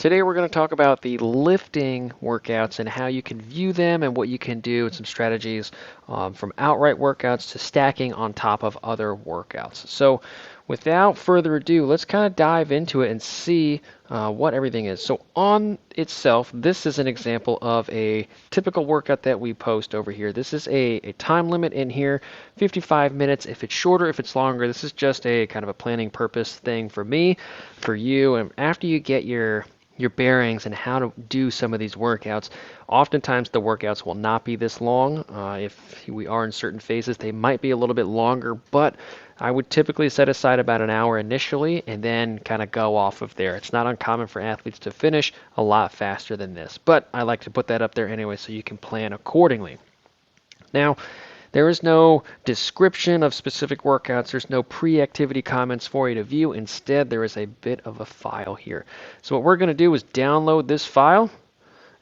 Today we're going to talk about the lifting workouts and how you can view them and what you can do and some strategies from outright workouts to stacking on top of other workouts. So without further ado, let's kind of dive into it and see what everything is. So on itself, this is an example of a typical workout that we post over here. This is a time limit in here, 55 minutes. If it's shorter, if it's longer, this is just a kind of a planning purpose thing for me, for you. And after you get your bearings and how to do some of these workouts. Oftentimes the workouts will not be this long. If we are in certain phases, they might be a little bit longer, but I would typically set aside about an hour initially and then kind of go off of there. It's not uncommon for athletes to finish a lot faster than this, but I like to put that up there anyway so you can plan accordingly. Now, there is no description of specific workouts. There's no pre-activity comments for you to view. Instead, there is a bit of a file here. So what we're going to do is download this file,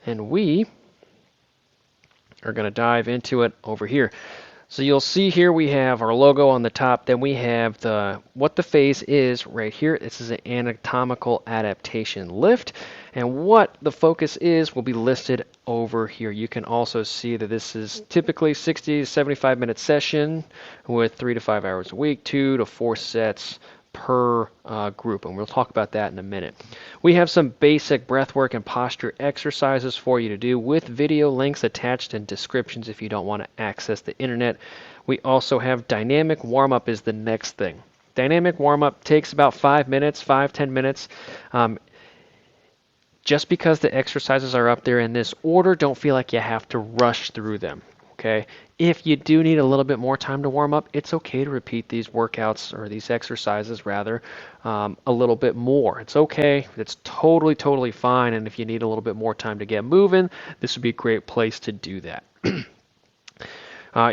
and we are going to dive into it over here. So you'll see here we have our logo on the top, then we have what the phase is right here. This is an anatomical adaptation lift, and what the focus is will be listed over here. You can also see that this is typically 60 to 75 minute session with 3 to 5 hours a week, 2 to 4 sets per group, and we'll talk about that in a minute. We have some basic breathwork and posture exercises for you to do with video links attached and descriptions if you don't want to access the internet. We also have dynamic warm-up is the next thing. Dynamic warm-up takes about 5 minutes, 5-10 minutes. Just because the exercises are up there in this order, don't feel like you have to rush through them. Okay. If you do need a little bit more time to warm up, it's okay to repeat these workouts or these exercises rather a little bit more. It's okay. It's totally fine. And if you need a little bit more time to get moving, this would be a great place to do that.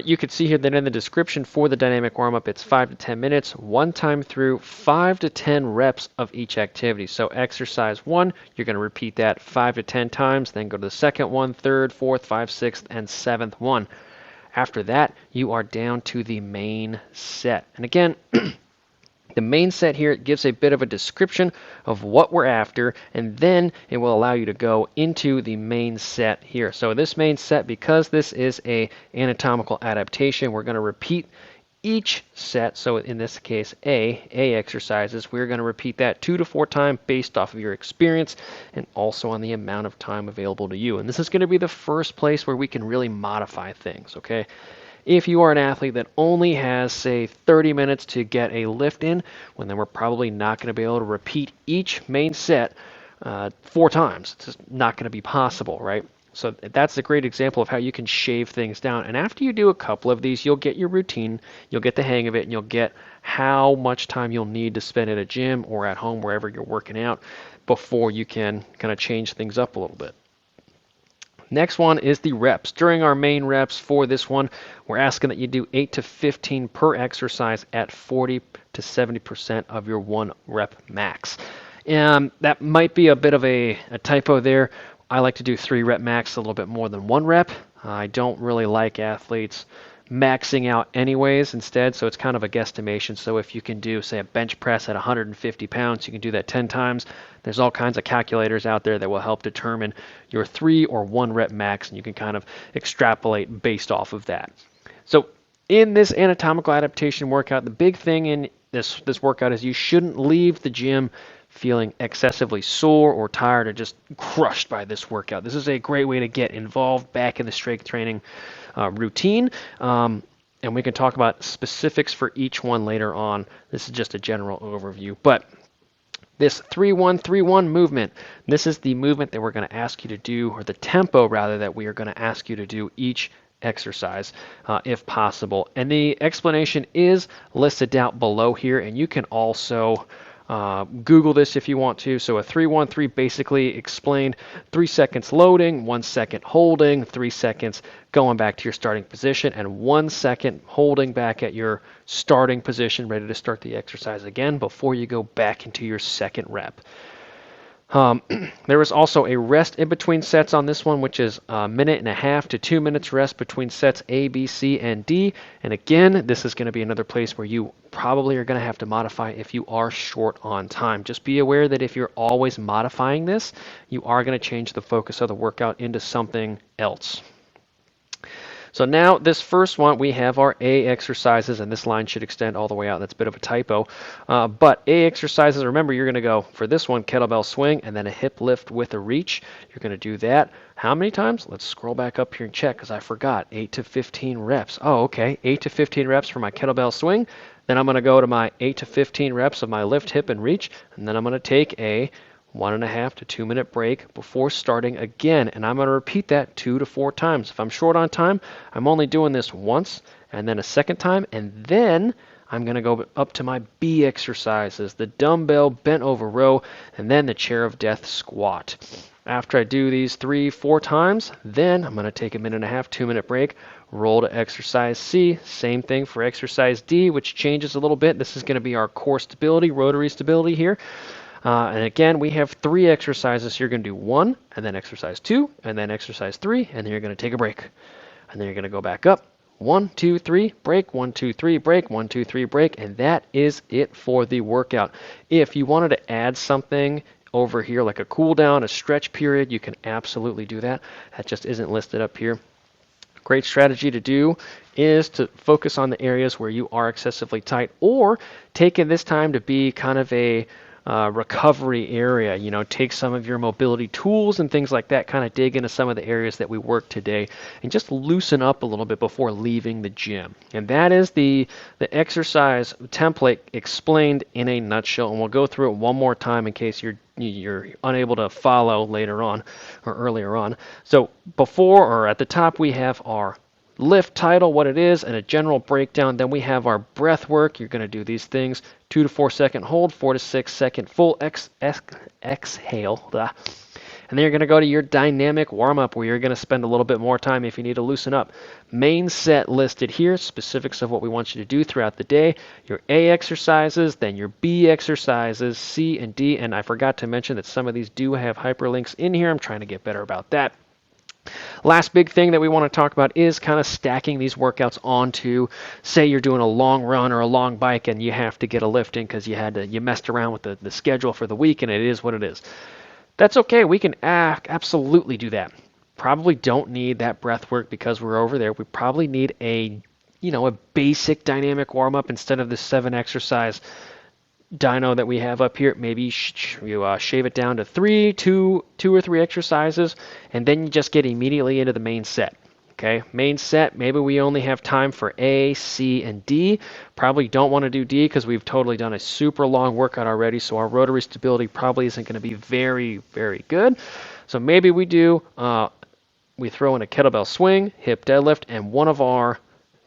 You can see here that in the description for the dynamic warm-up, it's 5 to 10 minutes, one time through 5 to 10 reps of each activity. So exercise 1, you're going to repeat that 5 to 10 times, then go to the second one, third, fourth, 5th, 6th, and 7th one. After that, you are down to the main set. And again, the main set here gives a bit of a description of what we're after, and then it will allow you to go into the main set here. So this main set, because this is a anatomical adaptation, we're going to repeat each set. So in this case, A exercises, we're going to repeat that 2 to 4 times based off of your experience and also on the amount of time available to you. And this is going to be the first place where we can really modify things, okay? If you are an athlete that only has, say, 30 minutes to get a lift in, well, then we're probably not going to be able to repeat each main set 4 times. It's just not going to be possible, right? So that's a great example of how you can shave things down. And after you do a couple of these, you'll get your routine, you'll get the hang of it, and you'll get how much time you'll need to spend at a gym or at home, wherever you're working out, before you can kind of change things up a little bit. Next one is the reps. During our main reps for this one, we're asking that you do 8 to 15 per exercise at 40 to 70% of your 1 rep max. And that might be a bit of a typo there. I like to do 3 rep max, a little bit more than 1 rep. I don't really like athletes maxing out anyways instead, so it's kind of a guesstimation. So if you can do, say, a bench press at 150 pounds, you can do that 10 times. There's all kinds of calculators out there that will help determine your 3 or 1 rep max, and you can kind of extrapolate based off of that. So in this anatomical adaptation workout, the big thing in this workout is you shouldn't leave the gym feeling excessively sore or tired or just crushed by this workout. This is a great way to get involved back in the strength training routine, and we can talk about specifics for each one later on. This is just a general overview, but this 3-1-3-1 movement, this is the movement that we're going to ask you to do, or the tempo rather, that we are going to ask you to do each exercise if possible. And the explanation is listed down below here, and you can also Google this if you want to. So a 3-1-3 basically explained 3 seconds loading, 1 second holding, 3 seconds going back to your starting position, and 1 second holding back at your starting position, ready to start the exercise again before you go back into your second rep. Um, there is also a rest in between sets on this one, which is a minute and a half to 2 minutes rest between sets A, B, C, and D. And again, this is going to be another place where you probably are going to have to modify if you are short on time. Just be aware that if you're always modifying this, you are going to change the focus of the workout into something else. So now this first one, we have our A exercises, and this line should extend all the way out. That's a bit of a typo. But A exercises, remember, you're going to go, for this one, kettlebell swing, and then a hip lift with a reach. You're going to do that. How many times? Let's scroll back up here and check, because I forgot. 8 to 15 reps. Oh, okay. 8 to 15 reps for my kettlebell swing. Then I'm going to go to my 8 to 15 reps of my lift, hip, and reach. And then I'm going to take a 1.5 to 2 minute break before starting again, and I'm going to repeat that 2 to 4 times. If I'm short on time, I'm only doing this once and then a second time, and then I'm going to go up to my B exercises, the dumbbell bent over row, and then the chair of death squat. After I do these 3-4 times, then I'm going to take a 1.5 2 minute break, roll to exercise C. Same thing for exercise D, which changes a little bit. This is going to be our core stability, rotary stability here. And again, we have 3 exercises. You're going to do 1, and then exercise 2, and then exercise 3, and then you're going to take a break. And then you're going to go back up. 1, 2, 3, break, 1, 2, 3, break, 1, 2, 3, break, and that is it for the workout. If you wanted to add something over here, like a cool down, a stretch period, you can absolutely do that. That just isn't listed up here. Great strategy to do is to focus on the areas where you are excessively tight, or taking this time to be kind of a recovery area. You know, take some of your mobility tools and things like that, kind of dig into some of the areas that we worked today, and just loosen up a little bit before leaving the gym. And that is the exercise template explained in a nutshell. And we'll go through it one more time in case you're unable to follow later on or earlier on. So before, or at the top, we have our lift title, what it is, and a general breakdown. Then we have our breath work. You're going to do these things: 2 to 4 second hold, 4 to 6 second full exhale. Blah. And then you're going to go to your dynamic warm-up, where you're going to spend a little bit more time if you need to loosen up. Main set listed here, specifics of what we want you to do throughout the day. Your A exercises, then your B exercises, C and D. And I forgot to mention that some of these do have hyperlinks in here. I'm trying to get better about that. Last big thing that we want to talk about is kind of stacking these workouts onto, say you're doing a long run or a long bike and you have to get a lift in because you messed around with the schedule for the week, and it is what it is. That's okay. We can absolutely do that. Probably don't need that breath work because we're over there. We probably need a basic dynamic warm up instead of the 7 exercise dyno that we have up here. Maybe you shave it down to 2 or 3 exercises, and then you just get immediately into the main set. Okay, main set, maybe we only have time for A, C, and D. Probably don't want to do D because we've totally done a super long workout already, so our rotary stability probably isn't going to be very, very good. So maybe we throw in a kettlebell swing, hip deadlift, and one of our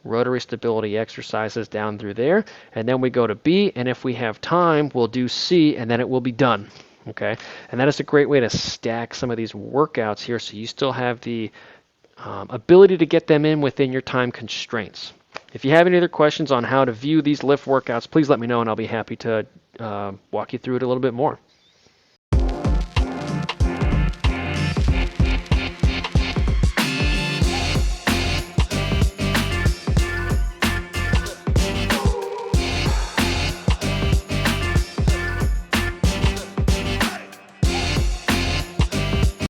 rotary stability exercises down through there, and then we go to B, and if we have time, we'll do C, and then it will be done. Okay, and that is a great way to stack some of these workouts here, so you still have the ability to get them in within your time constraints. If you have any other questions on how to view these lift workouts, please let me know, and I'll be happy to walk you through it a little bit more.